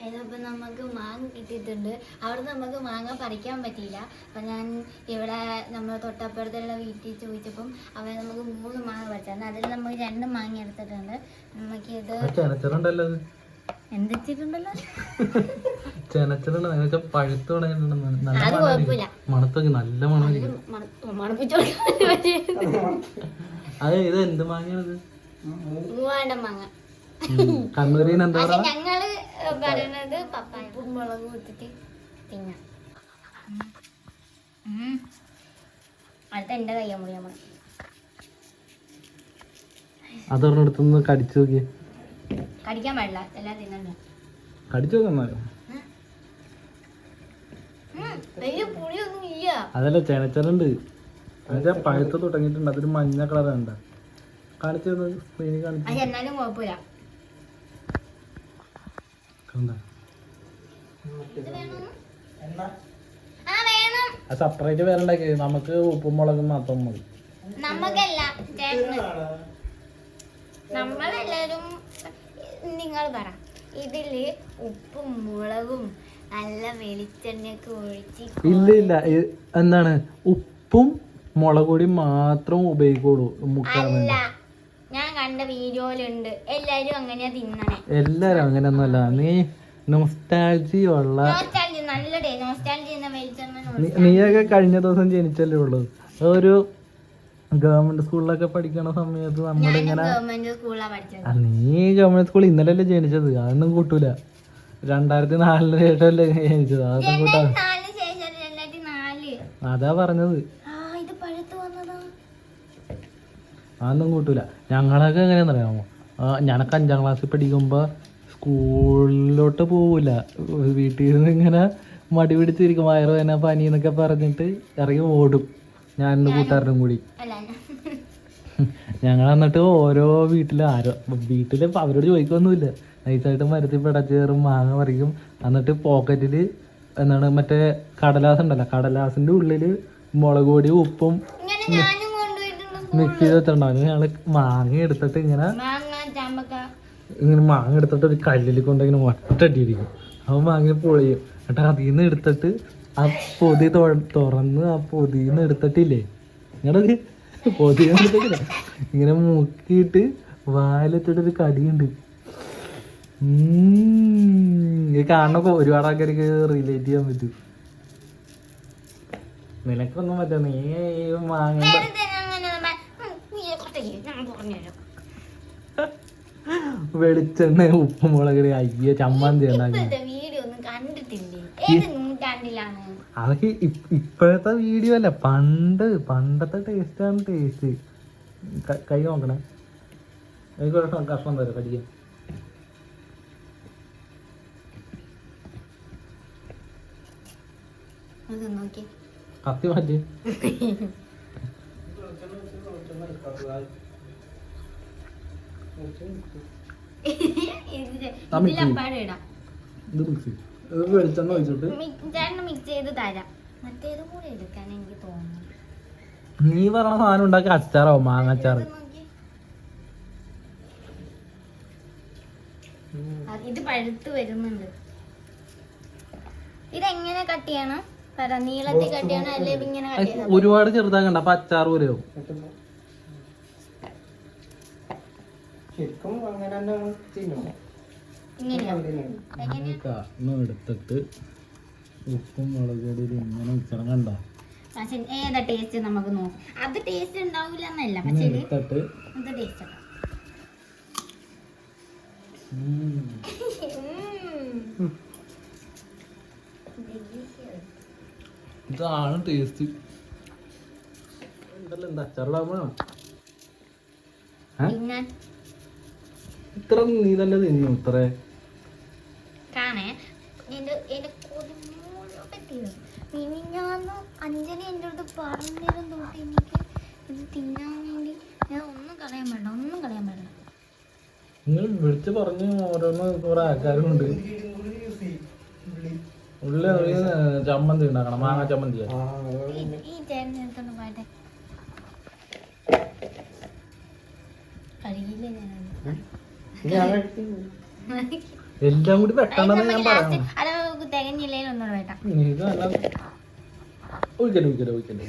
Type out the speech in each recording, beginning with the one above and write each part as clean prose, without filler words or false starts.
ഇതിപ്പോൾ നമുക്ക് മാങ്ങ കിട്ടിയിട്ടുണ്ട്. അവിടെ നമുക്ക് മാങ്ങ പറിക്കാൻ പറ്റിയില്ല. അപ്പം ഞാൻ ഇവിടെ നമ്മൾ തൊട്ടപ്പുറത്തുള്ള വീട്ടിൽ ചോദിച്ചപ്പം അവർ നമുക്ക് 3 മാങ്ങ പറിച്ചായിരുന്നു. അതിൽ നമുക്ക് 2 മാങ്ങ എടുത്തിട്ടുണ്ട്. നമുക്കിത് എന്തിട്ടുണ്ടല്ലോ അത് കുഴപ്പമില്ല, മണത്തൊക്കെ നല്ല മണം. അത് ഇത് എന്ത് മാങ്ങയാണത്? മൂവാണ്ടൻ മാങ്ങ. കണ്ണൂരിന് എന്താ ഞങ്ങള് പറയണത് പപ്പായ മുളക് കൂട്ടിട്ട് തിന്നാം. അടുത്ത എന്റെ കയ്യാ മുറിയാൻ പോണെ. അതൊരെടുത്തൊന്ന് കടിച്ചു നോക്കിയേ. കടിക്കാൻ പാടില്ല, എല്ലാം തിന്നണ്ട. കടിച്ചു നോക്കാലോ. വലിയ പുളിയൊന്നും ഇല്ല. അതല്ല ചെനച്ചനുണ്ട്, അതിന്റെ പഴുത്ത് തുടങ്ങിയിട്ടുണ്ട്. അതൊരു മഞ്ഞ കളറുണ്ട്. കാണിച്ചു എന്നാലും കുഴപ്പമില്ല. സെപ്പറേറ്റ് വേറെ ഉണ്ടാക്കി. നമുക്ക് ഉപ്പും മുളകും മാത്രം മതി. നമുക്കല്ല ചേട്ടന്, നമ്മളെല്ലാരും. നിങ്ങൾ പറ, ഇതില് ഉപ്പും മുളകും നല്ല വെളിച്ചെണ്ണയൊക്കെ ഒഴിച്ച്. ഇല്ല ഇല്ല, എന്താണ് ഉപ്പും മുളക് പൊടി മാത്രം ഉപയോഗിക്കുള്ളൂ മുക്കാൻ വേണ്ടി. ഞാൻ കണ്ട വീഡിയോയിലുണ്ട് എല്ലാരും അങ്ങനെയാ തിന്നണേ. എല്ലാരും അങ്ങനെയൊന്നുമല്ല. നീ നൊസ്റ്റാൾജി ഉള്ള, നല്ല നൊസ്റ്റാൾജി എന്ന വെളിച്ചെണ്ണ. നീയൊക്കെ കഴിഞ്ഞ ദിവസം ജനിച്ചല്ലേ ഉള്ളൂ. ഒരു ഗവൺമെന്റ് സ്കൂളിലൊക്കെ പഠിക്കണ സമയത്ത് നമ്മളിങ്ങനെ, നീ ഗവൺമെന്റ് സ്കൂളിൽ ഇന്നലല്ലേ ജനിച്ചത്, അതൊന്നും കൂട്ടൂല. 2004 ശേഷമല്ലേ ജനിച്ചത്, അതൊന്നും കൂട്ടാ. അതാ പറഞ്ഞത്, അതൊന്നും കൂട്ടൂല. ഞങ്ങളൊക്കെ എങ്ങനെയാന്ന് അറിയാമോ, ഞാനൊക്കെ 5ാം ക്ലാസ്സിൽ പഠിക്കുമ്പോ സ്കൂളിലോട്ട് പോവില്ല. വീട്ടിൽ നിന്ന് ഇങ്ങനെ മടി പിടിച്ചിരിക്കും. വയറുവേദന പനി എന്നൊക്കെ പറഞ്ഞിട്ട് ഇറങ്ങി ഓടും, ഞാൻ എൻ്റെ കൂട്ടുകാരനും കൂടി. ഞങ്ങൾ എന്നിട്ട് ഓരോ വീട്ടില് അവരോട് ചോദിക്കൊന്നുമില്ല, നൈസായിട്ട് മരത്തിൽ പിടച്ചേറും, മാങ്ങ പറിക്കും. എന്നിട്ട് പോക്കറ്റില് എന്താണ് മറ്റേ കടലാസ് ഉണ്ടല്ലോ, കടലാസിന്റെ ഉള്ളില് മുളക് പൊടി ഉപ്പും മിക്സ് ചെയ്ത് വെച്ചിട്ടുണ്ടാവും. ഞങ്ങള് മാങ്ങ എടുത്തിട്ട് ഇങ്ങനെ മാങ്ങ എടുത്തിട്ട് ഒരു കല്ലിൽ കൊണ്ട് ഇങ്ങനെ ഒറ്റടിയിരിക്കും. അപ്പൊ മാങ്ങ പൊളിയും. എന്നിട്ട് അതിൽ നിന്ന് എടുത്തിട്ട് ആ പൊതി തുറന്ന് ആ പൊതിന്ന് എടുത്തിട്ടില്ലേ, നിങ്ങളൊരു പൊതിന്ന് എടുത്തിട്ടില്ല, ഇങ്ങനെ മുക്കിയിട്ട് വായിലെത്തിട്ടൊരു കടിയുണ്ട്. ഇത് കാണുമ്പോ ഒരുപാട് ആൾക്കാർക്ക് റിലേറ്റ് ചെയ്യാൻ പറ്റും. നിനക്കൊന്നും പറ്റാ, നീ മാങ്ങ വെളിച്ചെണ്ണ ഉപ്പും മുളക് അയ്യ ചമ്മന്തി ഉണ്ടാക്കി. അതൊക്കെ ഇപ്പോഴത്തെ വീഡിയോ അല്ല, പണ്ടത്തെ ടേസ്റ്റാണ് ടേസ്റ്റ്. കൈ നോക്കണേ, എനിക്കൊരു കഷ്ണം തരാം കടിക്കാൻ. കത്തി മാറ്റി. വെളിച്ചെണ്ണ ഒഴിച്ചിട്ട് നീ പറഞ്ഞ സാധനം ഉണ്ടാക്കി അച്ചാറാവും, മാങ്ങാച്ചാറ്. ഇത് പഴുത്ത് വരുന്നുണ്ട്. ഇതെങ്ങനെ കട്ട് ചെയ്യണം? നീളത്തിൽ കട്ട് ചെയ്യണം അല്ലെ ഇങ്ങനെ കട്ട് ചെയ്യണം? ഒരുപാട് ചെറുതാക്കണ്ട, അപ്പൊ അച്ചാർ പോലെയാവും. എടുത്തിട്ട് ഉപ്പും മുളക് പൊടി ഇങ്ങനെ വെച്ചാൽ കണ്ട ഏതാ ടേസ്റ്റ് നമുക്ക് നോക്കാം. അത് ടേസ്റ്റ് ഉണ്ടാവില്ല എന്നല്ല, പക്ഷേ ടേസ്റ്റ് ഇതാണ് ടേസ്റ്റ്. എന്താ അച്ചാറിടാമോ? ഇത്ര നീ തന്നെ തിന്നു ഇത്ര അഞ്ജലി എൻ്റെ അടുത്ത് പറഞ്ഞിരുന്നു തൊട്ട് എനിക്ക് ഇത് തിന്നാൻ വേണ്ടി. ഞാൻ ഒന്നും കളയാൻ പാടില്ല. നിങ്ങൾ വിളിച്ച് പറഞ്ഞു ഓരോന്ന് കുറെ ആൾക്കാരുണ്ട്. ഉള്ളി ചമ്മന്തി ഉണ്ടാക്കണം, മാങ്ങ ചമ്മന്തി. ഈ ചേട്ടൻ എടുത്തോണ്ട് പോട്ടെ, കഴിയില്ലേ ഞാൻ. എല്ലാം കൂടി വെട്ടണമെന്ന് ഞാൻ പറയാം. അത് തികഞ്ഞില്ലെങ്കിൽ ഒന്നുകൂടെ വേട്ടാം. ഇത് നല്ല ഒഴിക്കല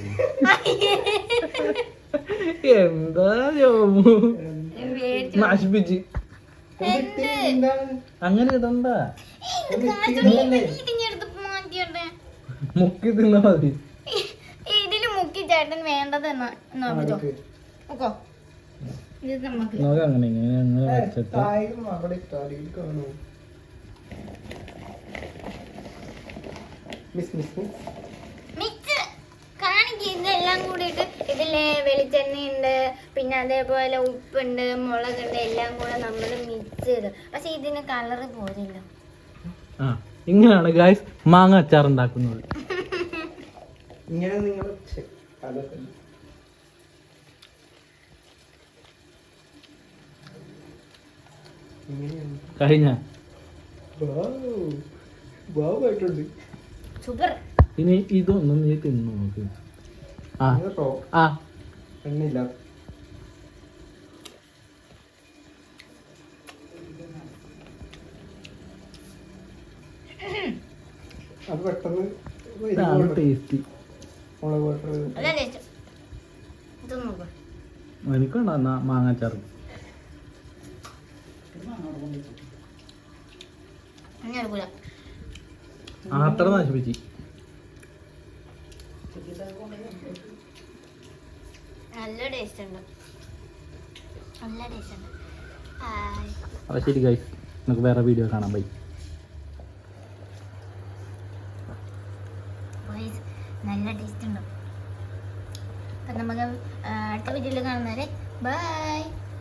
എന്താ നശിപ്പിച്ച് അങ്ങനെ ഇടണ്ട, മുക്കി തിന്നാ മതി. ഇതില് മുക്കി ചേട്ടൻ വേണ്ടത് ഇത് നമുക്ക് നോക്കാം. അങ്ങനെ ഇങ്ങനെ അങ്ങനെ വെച്ചിട്ട് മിക്സ് കാണിക്കുക. ഇതെല്ലാം കൂടിയിട്ട് ഇതില് വെളിച്ചെണ്ണയുണ്ട്, പിന്നെ അതേപോലെ ഉപ്പുണ്ട്, മുളകുണ്ട്, എല്ലാം കൂടെ നമ്മൾ മിക്സ് ചെയ്ത്. പക്ഷെ ഇതിന് കളറ് പോരില്ല. ആ ഇങ്ങനെയാണ് ഗായ്സ് മാങ്ങ അച്ചാർ ഉണ്ടാക്കുന്നത്. ഇങ്ങനെ നിങ്ങൾ കഴിഞ്ഞ ബാബായിട്ടുണ്ട്. സൂപ്പർ. ഇനി ഇതൊന്നും നീ തിന്നു നോക്ക്. ആ ആ എണ്ണയില്ല. അത് പെട്ടെന്ന് ടേസ്റ്റ്. മുളക് വാട്ടർ അല്ല ടേസ്റ്റ്. ഇത് നോക്ക്. എനിക്കുണ്ടോ മാങ്ങ അച്ചാർ? അങ്ങനെ എടുക്കൂല. അത്ര നശിപ്പിച്ച് നല്ല ടേസ്റ്റ് ഉണ്ട്, നല്ല ടേസ്റ്റ് ഉണ്ട്. അപ്പോൾ ശരി ഗൈസ്, നമുക്ക് വേറെ വീഡിയോ കാണാം. ബൈ. നല്ല ടേസ്റ്റ് ഉണ്ട്. അപ്പം നമുക്ക് അടുത്ത വീഡിയോയിൽ കാണുന്നവരെ ബൈ.